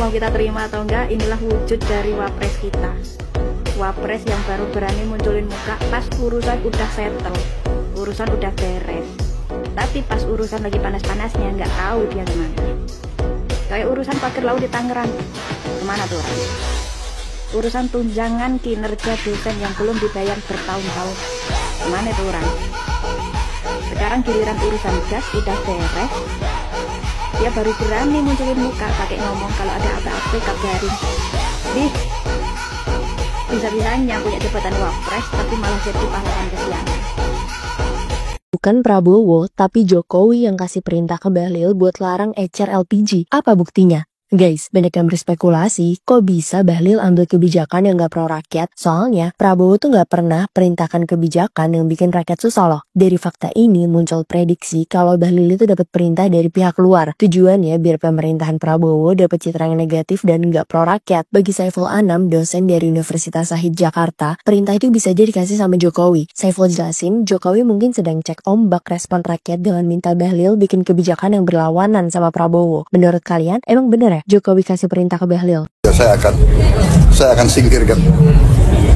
mau kita terima atau enggak, inilah wujud dari wapres kita. Wapres yang baru berani munculin muka pas urusan udah settle, urusan udah beres. Tapi pas urusan lagi panas-panasnya nggak tahu dia kemana. Kayak urusan pagar laut di Tangerang, kemana tuh orang? Urusan tunjangan kinerja dosen yang belum dibayar bertahun-tahun, kemana tuh orang? Sekarang giliran urusan gas udah beres, dia baru berani munculin muka pakai ngomong kalau ada apa-apa kabarin. Bisa-bisanya punya jabatan wapres tapi malah jadi pahlawan kesiangan. Bukan Prabowo, tapi Jokowi yang kasih perintah ke Bahlil buat larang ecer LPG. Apa buktinya? Guys, banyak yang berspekulasi, kok bisa Bahlil ambil kebijakan yang gak pro rakyat? Soalnya, Prabowo tuh gak pernah perintahkan kebijakan yang bikin rakyat susah loh. Dari fakta ini muncul prediksi kalau Bahlil itu dapat perintah dari pihak luar. Tujuannya biar pemerintahan Prabowo dapat citra yang negatif dan gak pro rakyat. Bagi Saiful Anam, dosen dari Universitas Shahid Jakarta, perintah itu bisa jadi dikasih sama Jokowi. Saiful jelasin, Jokowi mungkin sedang cek ombak respon rakyat dengan minta Bahlil bikin kebijakan yang berlawanan sama Prabowo. Menurut kalian, emang bener ya Jokowi kasih perintah ke Bahlil? Ya, saya akan singkirkan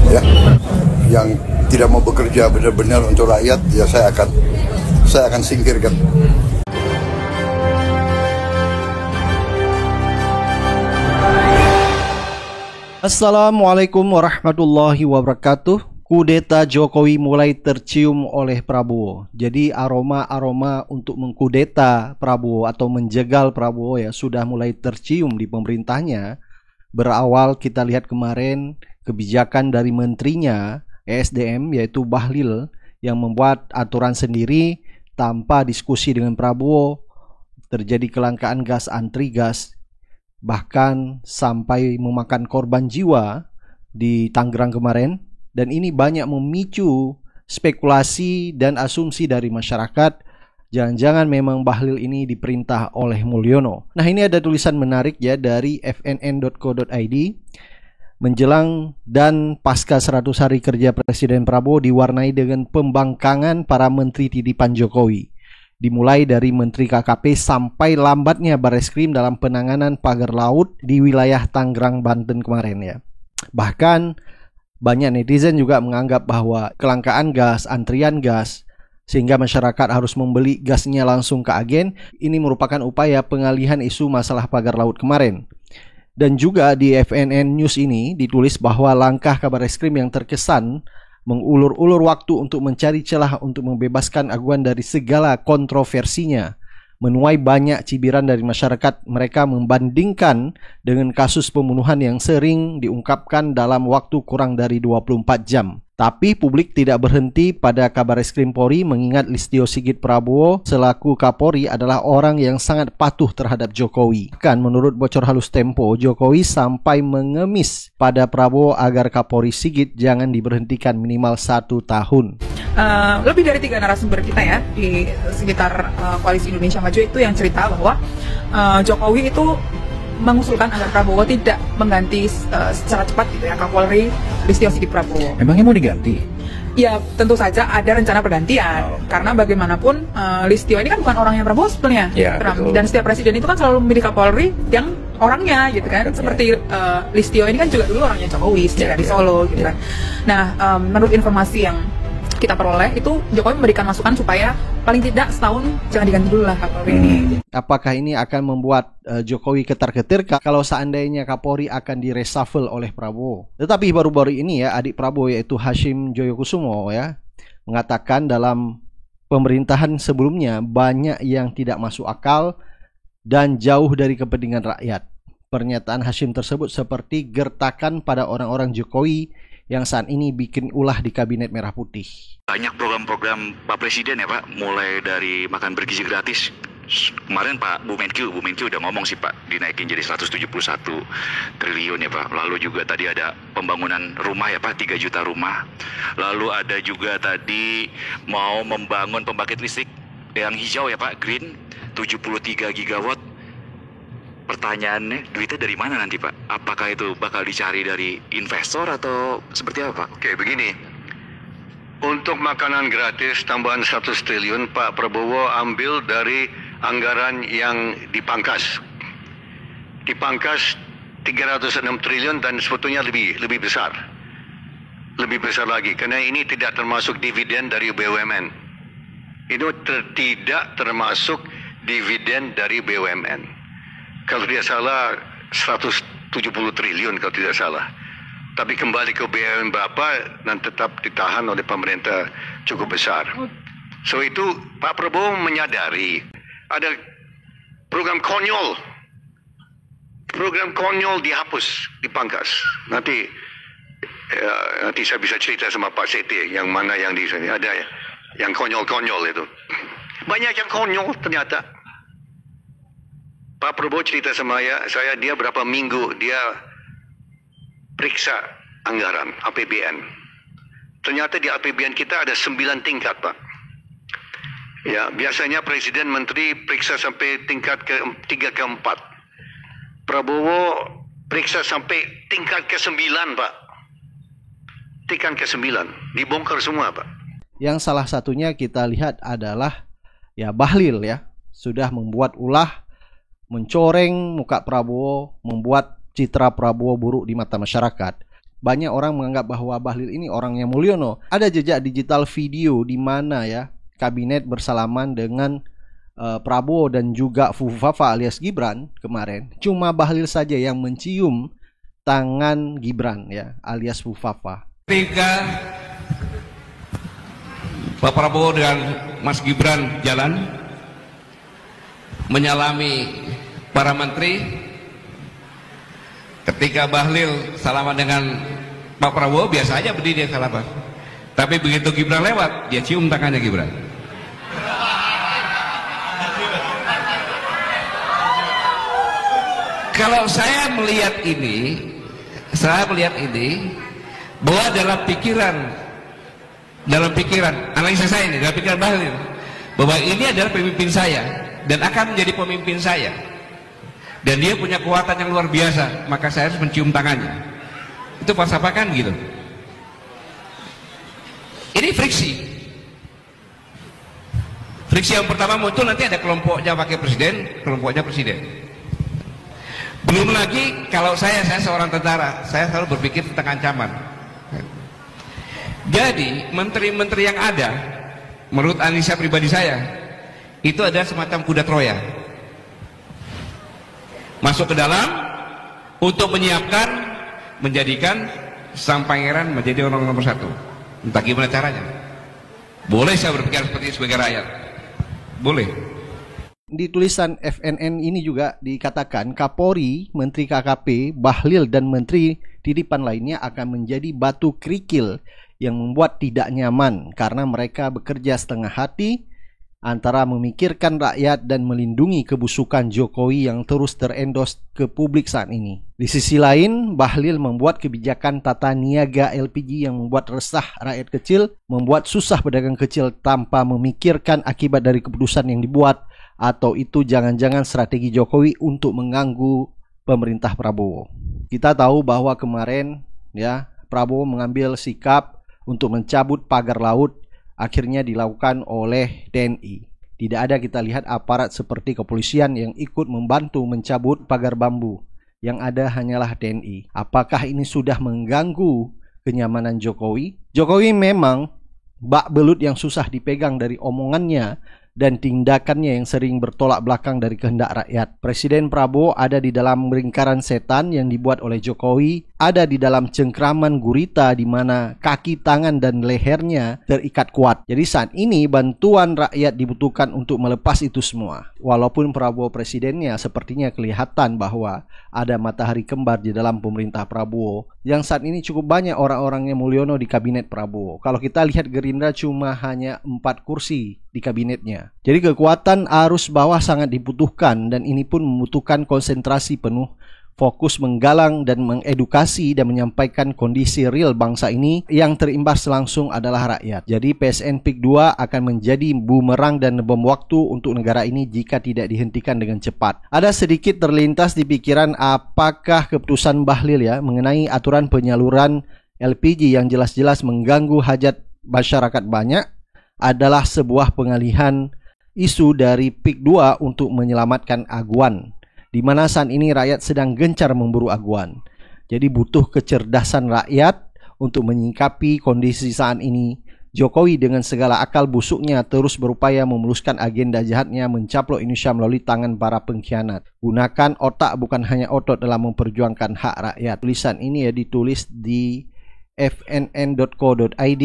ya yang tidak mau bekerja benar-benar untuk rakyat, ya saya akan singkirkan. Assalamualaikum warahmatullahi wabarakatuh. Kudeta Jokowi mulai tercium oleh Prabowo. Jadi aroma-aroma untuk mengkudeta Prabowo atau menjegal Prabowo ya sudah mulai tercium di pemerintahnya. Berawal kita lihat kemarin kebijakan dari menterinya ESDM yaitu Bahlil yang membuat aturan sendiri tanpa diskusi dengan Prabowo. Terjadi kelangkaan gas, antri gas, bahkan sampai memakan korban jiwa di Tangerang kemarin. Dan ini banyak memicu spekulasi dan asumsi dari masyarakat. Jangan-jangan memang Bahlil ini diperintah oleh Mulyono. Nah, ini ada tulisan menarik ya dari fnn.co.id. Menjelang dan pasca 100 hari kerja Presiden Prabowo diwarnai dengan pembangkangan para menteri titipan Jokowi. Dimulai dari Menteri KKP sampai lambatnya Barreskrim dalam penanganan pagar laut di wilayah Tangerang, Banten kemarin ya. Bahkan banyak netizen juga menganggap bahwa kelangkaan gas, antrian gas, sehingga masyarakat harus membeli gasnya langsung ke agen. Ini merupakan upaya pengalihan isu masalah pagar laut kemarin. Dan juga di FNN News ini ditulis bahwa langkah Kabar Eskrim yang terkesan mengulur-ulur waktu untuk mencari celah untuk membebaskan aguan dari segala kontroversinya menuai banyak cibiran dari masyarakat. Mereka membandingkan dengan kasus pembunuhan yang sering diungkapkan dalam waktu kurang dari 24 jam. Tapi publik tidak berhenti pada Kabar Eskrim Polri mengingat Listio Sigit Prabowo selaku Kapolri adalah orang yang sangat patuh terhadap Jokowi. Kan menurut bocor halus Tempo, Jokowi sampai mengemis pada Prabowo agar Kapolri Sigit jangan diberhentikan minimal 1 tahun. Lebih dari 3 narasumber kita ya di sekitar Koalisi Indonesia Maju itu yang cerita bahwa Jokowi itu mengusulkan agar Prabowo tidak mengganti secara cepat gitu ya Kapolri Listio Sigit Prabowo. Emangnya mau diganti? Ya tentu saja ada rencana pergantian karena bagaimanapun Listio ini kan bukan orangnya Prabowo sebetulnya ya, dan setiap presiden itu kan selalu memilih Kapolri yang orangnya gitu kan. Seperti Listio ini kan juga dulu orangnya Jokowi sejak dari Solo gitu kan. Nah menurut informasi yang kita peroleh itu Jokowi memberikan masukan supaya paling tidak setahun jangan diganti dulu lah Kapolri ini. Apakah ini akan membuat Jokowi ketar-ketir kalau seandainya Kapolri akan direshuffle oleh Prabowo? Tetapi baru-baru ini ya adik Prabowo yaitu Hashim Joyokusumo ya mengatakan dalam pemerintahan sebelumnya banyak yang tidak masuk akal dan jauh dari kepentingan rakyat. Pernyataan Hashim tersebut seperti gertakan pada orang-orang Jokowi yang saat ini bikin ulah di Kabinet Merah Putih. Banyak program-program Pak Presiden ya Pak, mulai dari makan bergizi gratis. Kemarin Bu Menkyu udah ngomong sih Pak, dinaikin jadi 171 triliun ya Pak. Lalu juga tadi ada pembangunan rumah ya Pak, 3 juta rumah. Lalu ada juga tadi mau membangun pembangkit listrik yang hijau ya Pak, green, 73 gigawatt. Pertanyaannya, duitnya dari mana nanti Pak? Apakah itu bakal dicari dari investor atau seperti apa Pak? Oke, begini. Untuk makanan gratis tambahan 100 triliun Pak Prabowo ambil dari anggaran yang dipangkas. Dipangkas 306 triliun dan sebetulnya lebih besar. Lebih besar lagi karena ini tidak termasuk dividen dari BUMN. Itu tidak termasuk dividen dari BUMN. Kalau tidak salah 170 triliun kalau tidak salah. Tapi kembali ke BUMN berapa dan tetap ditahan oleh pemerintah cukup besar. So itu Pak Prabowo menyadari ada program konyol dihapus, dipangkas. Nanti saya bisa cerita sama Pak Setty yang mana yang di sini ada yang konyol-konyol itu. Banyak yang konyol ternyata. Pak Prabowo cerita sama saya dia berapa minggu dia periksa anggaran APBN. Ternyata di APBN kita ada 9 tingkat, Pak. Ya, biasanya Presiden Menteri periksa sampai tingkat ke-3 ke-4. Prabowo periksa sampai tingkat ke-9, Pak. Tingkat ke-9. Dibongkar semua, Pak. Yang salah satunya kita lihat adalah ya Bahlil ya. Sudah membuat ulah, mencoreng muka Prabowo, membuat citra Prabowo buruk di mata masyarakat. Banyak orang menganggap bahwa Bahlil ini orangnya Mulyono. Ada jejak digital video di mana ya kabinet bersalaman dengan Prabowo dan juga Fufafa alias Gibran kemarin. Cuma Bahlil saja yang mencium tangan Gibran ya alias Fufafa. Ketika Pak Prabowo dengan Mas Gibran jalan menyalami para menteri, ketika Bahlil salaman dengan Pak Prabowo biasa aja berdiri dia salaman. Tapi begitu Gibran lewat, dia cium tangannya Gibran. Kalau saya melihat ini bahwa dalam pikiran analisa saya ini, dalam pikiran Bahlil, bahwa ini adalah pemimpin saya dan akan menjadi pemimpin saya. Dan dia punya kekuatan yang luar biasa, maka saya harus mencium tangannya. Itu falsafah kan gitu. Ini friksi yang pertama muncul, nanti ada kelompoknya wakil presiden, kelompoknya presiden. Belum lagi kalau saya seorang tentara, saya selalu berpikir tentang ancaman. Jadi menteri-menteri yang ada, menurut analisa pribadi saya, itu ada semacam kuda Troya. Masuk ke dalam untuk menyiapkan, menjadikan sang pangeran menjadi orang nomor 1. Entah gimana caranya. Boleh saya berpikir seperti itu sebagai rakyat? Boleh. Di tulisan FNN ini juga dikatakan Kapolri, Menteri KKP, Bahlil dan Menteri titipan lainnya akan menjadi batu kerikil yang membuat tidak nyaman karena mereka bekerja setengah hati antara memikirkan rakyat dan melindungi kebusukan Jokowi yang terus terendos ke publik saat ini. Di sisi lain, Bahlil membuat kebijakan tata niaga LPG yang membuat resah rakyat kecil, membuat susah pedagang kecil tanpa memikirkan akibat dari keputusan yang dibuat, atau itu jangan-jangan strategi Jokowi untuk mengganggu pemerintah Prabowo. Kita tahu bahwa kemarin ya Prabowo mengambil sikap untuk mencabut pagar laut, akhirnya dilakukan oleh TNI. Tidak ada kita lihat aparat seperti kepolisian yang ikut membantu mencabut pagar bambu. Yang ada hanyalah TNI. Apakah ini sudah mengganggu kenyamanan Jokowi? Jokowi memang bak belut yang susah dipegang dari omongannya dan tindakannya yang sering bertolak belakang dari kehendak rakyat. Presiden Prabowo ada di dalam lingkaran setan yang dibuat oleh Jokowi, ada di dalam cengkraman gurita di mana kaki, tangan, dan lehernya terikat kuat. Jadi saat ini bantuan rakyat dibutuhkan untuk melepas itu semua. Walaupun Prabowo presidennya sepertinya kelihatan bahwa ada matahari kembar di dalam pemerintah Prabowo, yang saat ini cukup banyak orang-orangnya Mulyono di kabinet Prabowo. Kalau kita lihat Gerindra cuma hanya 4 kursi di kabinetnya. Jadi kekuatan arus bawah sangat dibutuhkan dan ini pun membutuhkan konsentrasi penuh, fokus menggalang dan mengedukasi dan menyampaikan kondisi real bangsa ini. Yang terimbas langsung adalah rakyat. Jadi PSN PIK 2 akan menjadi bumerang dan bom waktu untuk negara ini jika tidak dihentikan dengan cepat. Ada sedikit terlintas di pikiran apakah keputusan Bahlil ya mengenai aturan penyaluran LPG yang jelas-jelas mengganggu hajat masyarakat banyak adalah sebuah pengalihan isu dari PIK 2 untuk menyelamatkan aguan. di mana saat ini rakyat sedang gencar memburu aguan. Jadi butuh kecerdasan rakyat untuk menyikapi kondisi saat ini. Jokowi dengan segala akal busuknya terus berupaya memuluskan agenda jahatnya mencaplok Indonesia melalui tangan para pengkhianat. Gunakan otak bukan hanya otot dalam memperjuangkan hak rakyat. Tulisan ini ya ditulis di fnn.co.id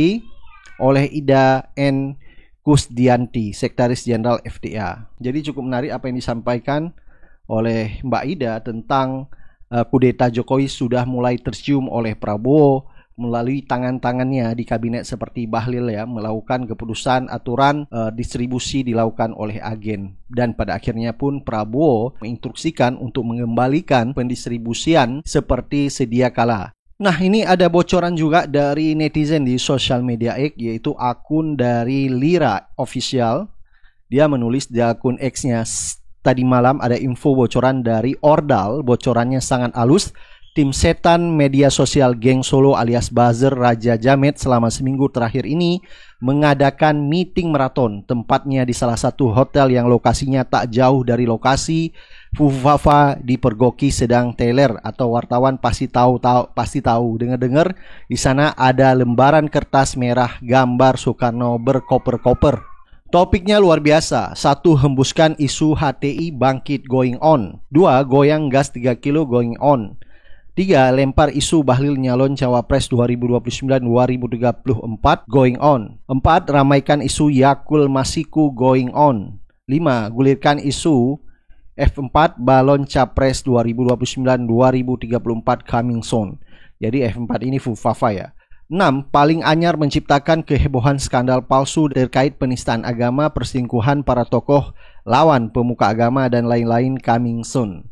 oleh Ida N. Kusdianti, Sekretaris Jenderal FDA. Jadi cukup menarik apa yang disampaikan oleh Mbak Ida tentang kudeta Jokowi sudah mulai tercium oleh Prabowo melalui tangan-tangannya di kabinet seperti Bahlil ya, melakukan keputusan aturan distribusi dilakukan oleh agen, dan pada akhirnya pun Prabowo menginstruksikan untuk mengembalikan pendistribusian seperti sedia kala. Nah, ini ada bocoran juga dari netizen di sosial media X, yaitu akun dari Lira Official. Dia menulis di akun X-nya, tadi malam ada info bocoran dari Ordal, bocorannya sangat halus. Tim setan media sosial geng Solo alias buzzer Raja Jamet selama seminggu terakhir ini mengadakan meeting maraton, tempatnya di salah satu hotel yang lokasinya tak jauh dari lokasi Fufafa dipergoki sedang teler, atau wartawan pasti tahu dengar-dengar di sana ada lembaran kertas merah gambar Soekarno berkoper-koper. Topiknya luar biasa. 1. Hembuskan isu HTI bangkit going on. 2. Goyang gas 3 kilo going on. 3. Lempar isu Bahlil nyalon Cawapres 2029-2034 going on. 4. Ramaikan isu Yakul Masiku going on. 5. Gulirkan isu F4 balon Capres 2029-2034 coming soon. Jadi F4 ini Fufafa ya. 6. Paling anyar menciptakan kehebohan skandal palsu terkait penistaan agama, perselingkuhan para tokoh lawan pemuka agama dan lain-lain coming soon.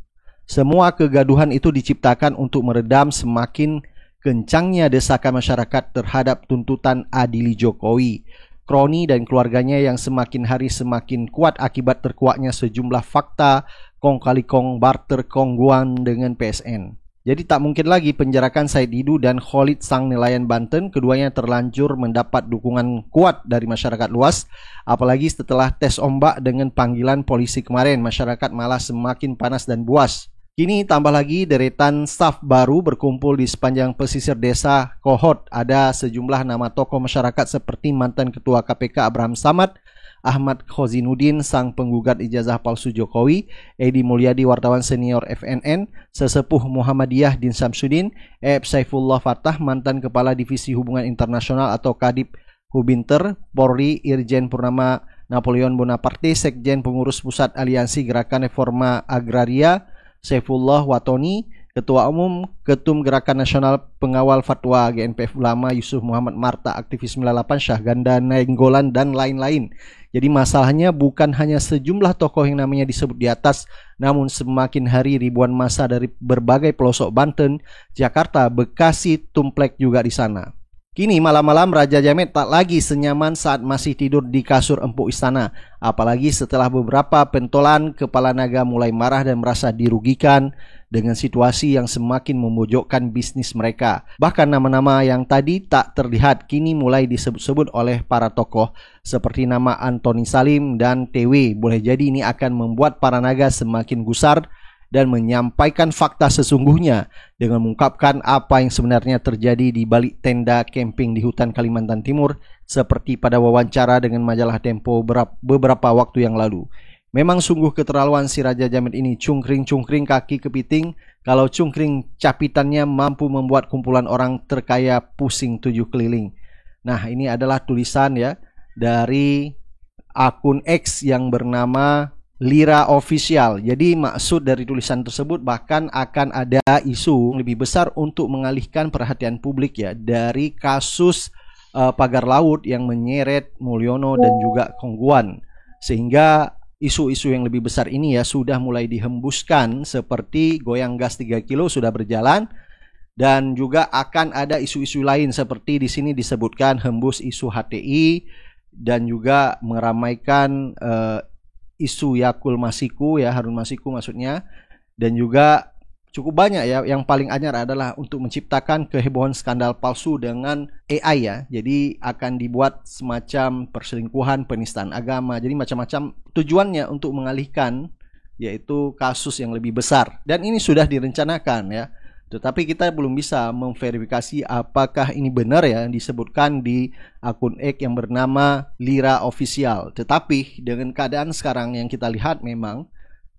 Semua kegaduhan itu diciptakan untuk meredam semakin kencangnya desakan masyarakat terhadap tuntutan adili Jokowi. Kroni dan keluarganya yang semakin hari semakin kuat akibat terkuaknya sejumlah fakta kong kali kong barter kongguan dengan PSN. Jadi tak mungkin lagi penjarakan Said Didu dan Khalid sang nelayan Banten. Keduanya terlanjur mendapat dukungan kuat dari masyarakat luas. Apalagi setelah tes ombak dengan panggilan polisi kemarin, masyarakat malah semakin panas dan buas. Kini tambah lagi deretan staf baru berkumpul di sepanjang pesisir desa Kohot. Ada sejumlah nama tokoh masyarakat seperti mantan Ketua KPK Abraham Samad, Ahmad Khozinuddin sang penggugat ijazah palsu Jokowi, Edi Mulyadi wartawan senior FNN, Sesepuh Muhammadiyah Din Samsudin, Ep Saifullah Fatah mantan Kepala Divisi Hubungan Internasional atau Kadip Hubinter, Polri Irjen Purnama Napoleon Bonaparte, Sekjen Pengurus Pusat Aliansi Gerakan Reforma Agraria Saifullah Watoni, Ketua Umum Ketum Gerakan Nasional Pengawal Fatwa GNPF Ulama Yusuf Muhammad Marta, aktivis 98 Syahganda Nainggolan dan lain-lain. Jadi masalahnya bukan hanya sejumlah tokoh yang namanya disebut di atas, namun semakin hari ribuan massa dari berbagai pelosok Banten, Jakarta, Bekasi, tumplek juga di sana. Kini malam-malam Raja Jamet tak lagi senyaman saat masih tidur di kasur empuk istana. Apalagi setelah beberapa pentolan, kepala naga mulai marah dan merasa dirugikan dengan situasi yang semakin memojokkan bisnis mereka. Bahkan nama-nama yang tadi tak terlihat kini mulai disebut-sebut oleh para tokoh seperti nama Antoni Salim dan TW. Boleh jadi ini akan membuat para naga semakin gusar dan menyampaikan fakta sesungguhnya dengan mengungkapkan apa yang sebenarnya terjadi di balik tenda camping di hutan Kalimantan Timur seperti pada wawancara dengan majalah Tempo beberapa waktu yang lalu. Memang sungguh keterlaluan si Raja Jamet ini, cungkring-cungkring kaki kepiting kalau cungkring capitannya mampu membuat kumpulan orang terkaya pusing 7 keliling. Nah, ini adalah tulisan ya dari akun X yang bernama Lira Official. Jadi maksud dari tulisan tersebut bahkan akan ada isu lebih besar untuk mengalihkan perhatian publik ya dari kasus pagar laut yang menyeret Mulyono dan juga Kongguan, sehingga isu-isu yang lebih besar ini ya sudah mulai dihembuskan seperti goyang gas 3 kilo sudah berjalan, dan juga akan ada isu-isu lain seperti di sini disebutkan hembus isu HTI dan juga meramaikan isu Yakul Masiku ya, Harun Masiku maksudnya, dan juga cukup banyak ya. Yang paling anyar adalah untuk menciptakan kehebohan skandal palsu dengan AI ya. Jadi akan dibuat semacam perselingkuhan, penistaan agama. Jadi macam-macam tujuannya untuk mengalihkan yaitu kasus yang lebih besar. Dan ini sudah direncanakan ya. Tetapi kita belum bisa memverifikasi apakah ini benar ya disebutkan di akun X yang bernama Lira Official. Tetapi dengan keadaan sekarang yang kita lihat memang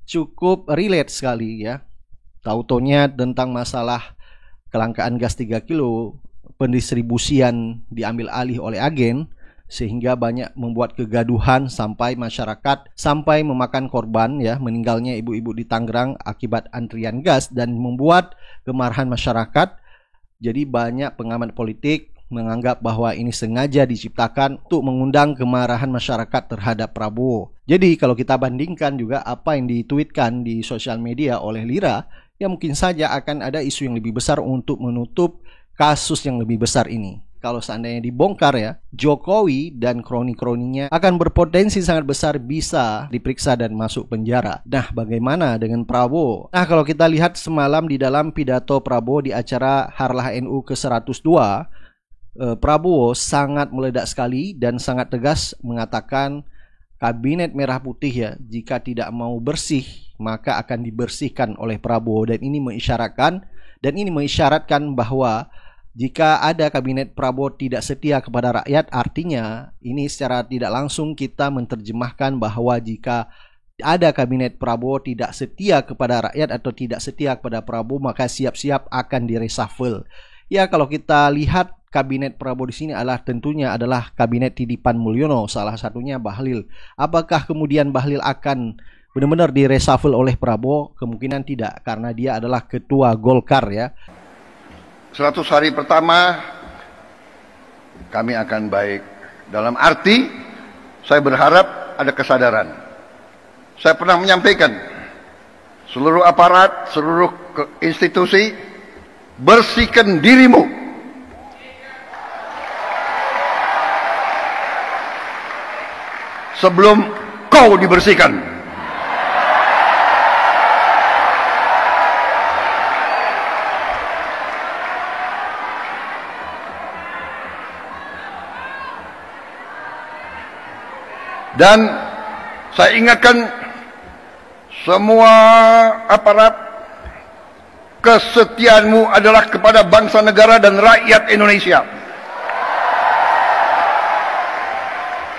cukup relate sekali ya. Tautonya tentang masalah kelangkaan gas 3 kilo, pendistribusian diambil alih oleh agen, sehingga banyak membuat kegaduhan sampai masyarakat sampai memakan korban ya, meninggalnya ibu-ibu di Tangerang akibat antrian gas dan membuat kemarahan masyarakat. Jadi banyak pengamat politik menganggap bahwa ini sengaja diciptakan untuk mengundang kemarahan masyarakat terhadap Prabowo. Jadi kalau kita bandingkan juga apa yang ditweetkan di sosial media oleh Lira, ya mungkin saja akan ada isu yang lebih besar untuk menutup kasus yang lebih besar ini. Kalau seandainya dibongkar ya, Jokowi dan kroni-kroninya akan berpotensi sangat besar bisa diperiksa dan masuk penjara. Nah, bagaimana dengan Prabowo? Nah, kalau kita lihat semalam di dalam pidato Prabowo di acara Harlah NU ke-102, Prabowo sangat meledak sekali dan sangat tegas mengatakan Kabinet Merah Putih ya, jika tidak mau bersih, maka akan dibersihkan oleh Prabowo. Dan ini mengisyaratkan bahwa jika ada kabinet Prabowo tidak setia kepada rakyat, artinya ini secara tidak langsung kita menerjemahkan bahwa jika ada kabinet Prabowo tidak setia kepada rakyat atau tidak setia kepada Prabowo, maka siap-siap akan direshuffle. Ya, kalau kita lihat kabinet Prabowo di sini tentunya adalah kabinet titipan Mulyono, salah satunya Bahlil. Apakah kemudian Bahlil akan benar-benar direshuffle oleh Prabowo? Kemungkinan tidak, karena dia adalah ketua Golkar ya. 100 hari pertama kami akan baik. Dalam arti saya berharap ada kesadaran. Saya pernah menyampaikan seluruh aparat, seluruh institusi, bersihkan dirimu. Sebelum kau dibersihkan. Dan saya ingatkan semua aparat, kesetiaanmu adalah kepada bangsa negara dan rakyat Indonesia.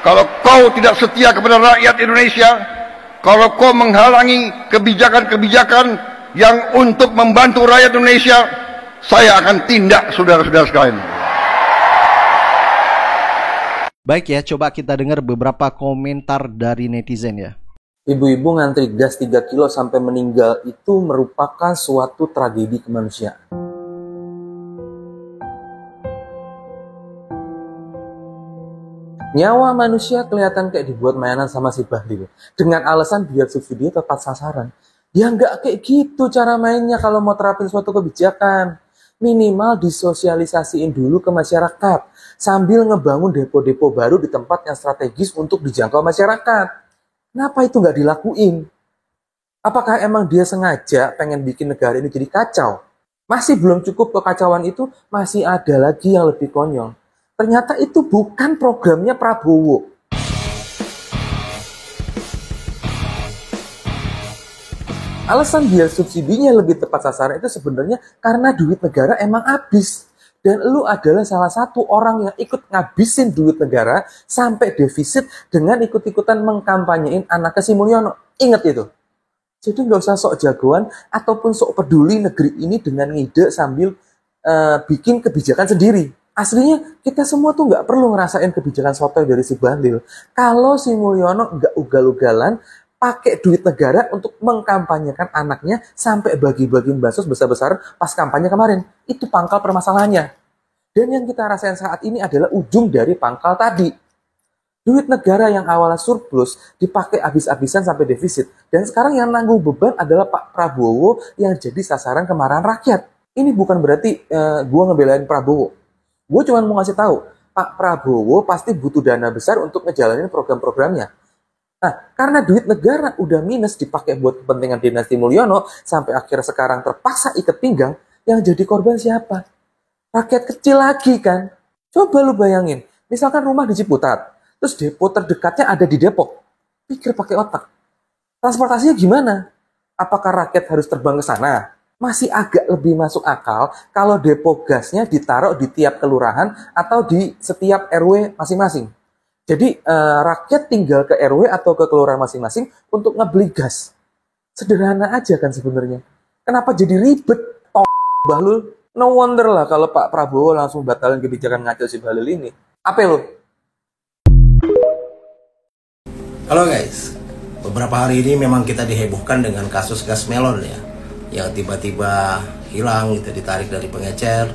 Kalau kau tidak setia kepada rakyat Indonesia, kalau kau menghalangi kebijakan-kebijakan yang untuk membantu rakyat Indonesia, saya akan tindak, saudara-saudara sekalian. Baik ya, coba kita dengar beberapa komentar dari netizen ya. Ibu-ibu ngantri gas 3 kilo sampai meninggal itu merupakan suatu tragedi kemanusiaan. Nyawa manusia kelihatan kayak dibuat mainan sama si Bahlil. Dengan alasan biar subsidi tepat sasaran. Ya nggak kayak gitu cara mainnya kalau mau terapin suatu kebijakan. Minimal disosialisasiin dulu ke masyarakat. Sambil ngebangun depo-depo baru di tempat yang strategis untuk dijangkau masyarakat. Kenapa itu nggak dilakuin? Apakah emang dia sengaja pengen bikin negara ini jadi kacau? Masih belum cukup kekacauan itu, masih ada lagi yang lebih konyol. Ternyata itu bukan programnya Prabowo. Alasan biar subsidinya lebih tepat sasaran itu sebenarnya karena duit negara emang habis. Dan lu adalah salah satu orang yang ikut ngabisin duit negara sampai defisit dengan ikut-ikutan mengkampanyein anaknya si Mulyono. Ingat itu. Jadi nggak usah sok jagoan ataupun sok peduli negeri ini dengan ngide sambil bikin kebijakan sendiri. Aslinya kita semua tuh nggak perlu ngerasain kebijakan sotoy dari si Bahlil. Kalau si Mulyono nggak ugal-ugalan pakai duit negara untuk mengkampanyekan anaknya sampai bagi-bagiin bansos besar-besar pas kampanye kemarin. Itu pangkal permasalahannya. Dan yang kita rasain saat ini adalah ujung dari pangkal tadi. Duit negara yang awalnya surplus dipakai habis-habisan sampai defisit. Dan sekarang yang nanggung beban adalah Pak Prabowo yang jadi sasaran kemarahan rakyat. Ini bukan berarti gue ngebelain Prabowo. Gue cuma mau ngasih tahu, Pak Prabowo pasti butuh dana besar untuk ngejalanin program-programnya. Nah, karena duit negara udah minus dipakai buat kepentingan dinasti Mulyono, sampai akhirnya sekarang terpaksa ikat pinggang, yang jadi korban siapa? Rakyat kecil lagi kan? Coba lu bayangin, misalkan rumah di Ciputat, terus depo terdekatnya ada di Depok. Pikir pakai otak. Transportasinya gimana? Apakah rakyat harus terbang ke sana? Masih agak lebih masuk akal kalau depo gasnya ditaruh di tiap kelurahan atau di setiap RW masing-masing. Jadi rakyat tinggal ke RW atau ke kelurahan masing-masing untuk ngebeli gas. Sederhana aja kan sebenarnya. Kenapa jadi ribet? Bahlul, no wonder lah kalau Pak Prabowo langsung batalin kebijakan ngacil si Bahlul ini. Apa lo? Halo guys, beberapa hari ini memang kita dihebohkan dengan kasus gas melon ya, yang tiba-tiba hilang gitu, ditarik dari pengecer,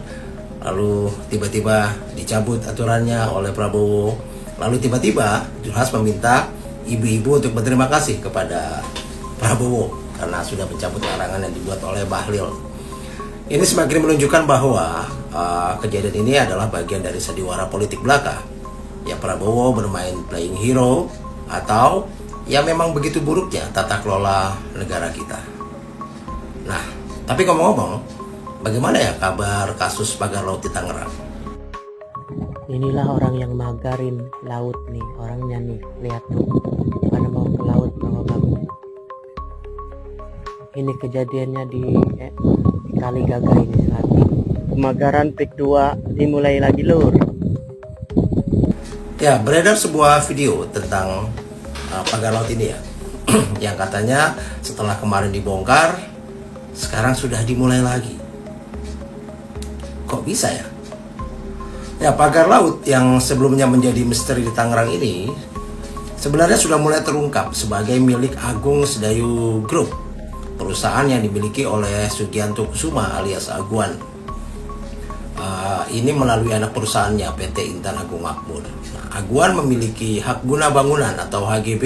lalu tiba-tiba dicabut aturannya oleh Prabowo, lalu tiba-tiba Julhas meminta ibu-ibu untuk berterima kasih kepada Prabowo karena sudah mencabut larangan yang dibuat oleh Bahlil. Ini semakin menunjukkan bahwa kejadian ini adalah bagian dari sandiwara politik belaka. Ya, Prabowo bermain playing hero atau ya memang begitu buruknya tata kelola negara kita. Nah, tapi ngomong-ngomong, bagaimana ya kabar kasus pagar laut di Tangerang? Inilah orang yang magarin laut nih, orangnya nih, lihat tuh, pada mau ke laut bawa bambu. Ini kejadiannya di Kali Gagah ini saat ini. Pemagaran PIK 2 dimulai lagi lur. Ya, beredar sebuah video tentang pagar laut ini ya, yang katanya setelah kemarin dibongkar, sekarang sudah dimulai lagi. Kok bisa ya? Ya, pagar laut yang sebelumnya menjadi misteri di Tangerang ini sebenarnya sudah mulai terungkap sebagai milik Agung Sedayu Group, perusahaan yang dimiliki oleh Sugianto Kusuma alias Aguan. Ini melalui anak perusahaannya PT Intan Agung Makmur. Nah, Aguan memiliki hak guna bangunan atau HGB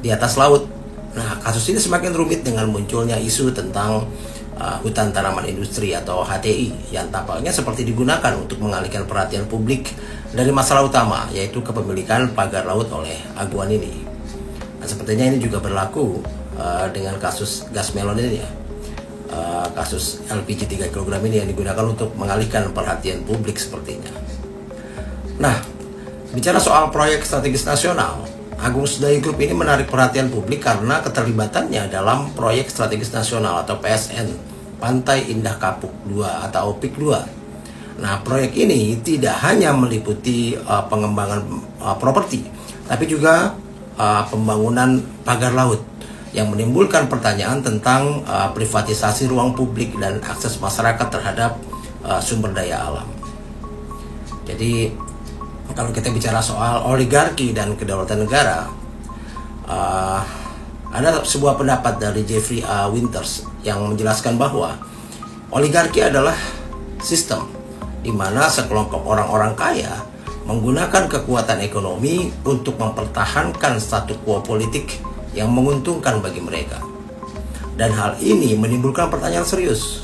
di atas laut. Nah, kasus ini semakin rumit dengan munculnya isu tentang hutan tanaman industri atau HTI yang tampaknya seperti digunakan untuk mengalihkan perhatian publik dari masalah utama, yaitu kepemilikan pagar laut oleh Aguan ini. Nah, sepertinya ini juga berlaku dengan kasus gas melon ini ya, kasus LPG 3 kg ini yang digunakan untuk mengalihkan perhatian publik sepertinya. Nah, bicara soal proyek strategis nasional, Agung Sedayu Group ini menarik perhatian publik karena keterlibatannya dalam proyek strategis nasional atau PSN Pantai Indah Kapuk 2 atau PIK 2. Nah, proyek ini tidak hanya meliputi pengembangan properti, tapi juga pembangunan pagar laut yang menimbulkan pertanyaan tentang privatisasi ruang publik dan akses masyarakat terhadap sumber daya alam. Jadi kalau kita bicara soal oligarki dan kedaulatan negara, ada sebuah pendapat dari Jeffrey A. Winters yang menjelaskan bahwa oligarki adalah sistem di mana sekelompok orang-orang kaya menggunakan kekuatan ekonomi untuk mempertahankan status quo politik yang menguntungkan bagi mereka. Dan hal ini menimbulkan pertanyaan serius.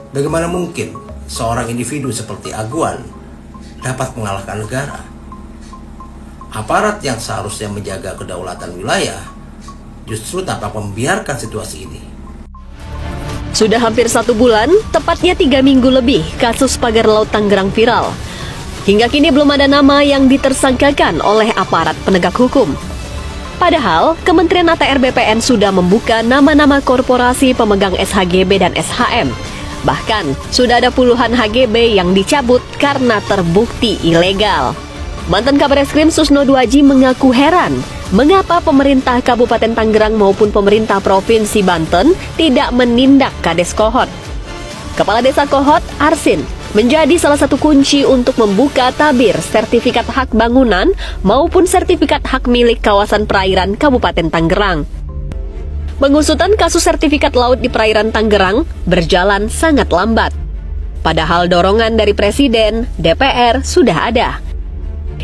Bagaimana mungkin seorang individu seperti Aguan dapat mengalahkan negara? Aparat yang seharusnya menjaga kedaulatan wilayah justru tampak membiarkan situasi ini. Sudah hampir 1 bulan, tepatnya 3 minggu lebih, kasus pagar laut Tangerang viral. Hingga kini belum ada nama yang ditersangkakan oleh aparat penegak hukum. Padahal, Kementerian ATR BPN sudah membuka nama-nama korporasi pemegang SHGB dan SHM. Bahkan, sudah ada puluhan HGB yang dicabut karena terbukti ilegal. Mantan Kabar Eskrim Susno Duaji mengaku heran, mengapa pemerintah Kabupaten Tangerang maupun pemerintah Provinsi Banten tidak menindak Kades Kohot. Kepala Desa Kohot, Arsin, menjadi salah satu kunci untuk membuka tabir sertifikat hak bangunan maupun sertifikat hak milik kawasan perairan Kabupaten Tangerang. Pengusutan kasus sertifikat laut di perairan Tangerang berjalan sangat lambat. Padahal dorongan dari Presiden, DPR sudah ada.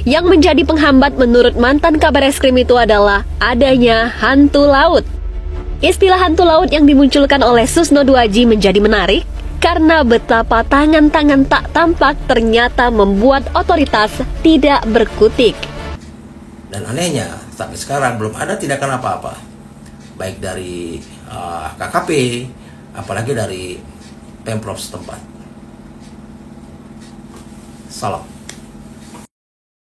Yang menjadi penghambat menurut mantan Kabar Eskrim itu adalah adanya hantu laut. Istilah hantu laut yang dimunculkan oleh Susno Duaji menjadi menarik karena betapa tangan-tangan tak tampak ternyata membuat otoritas tidak berkutik. Dan anehnya, sampai sekarang belum ada tindakan apa-apa, baik dari KKP, apalagi dari Pemprov setempat. Salam.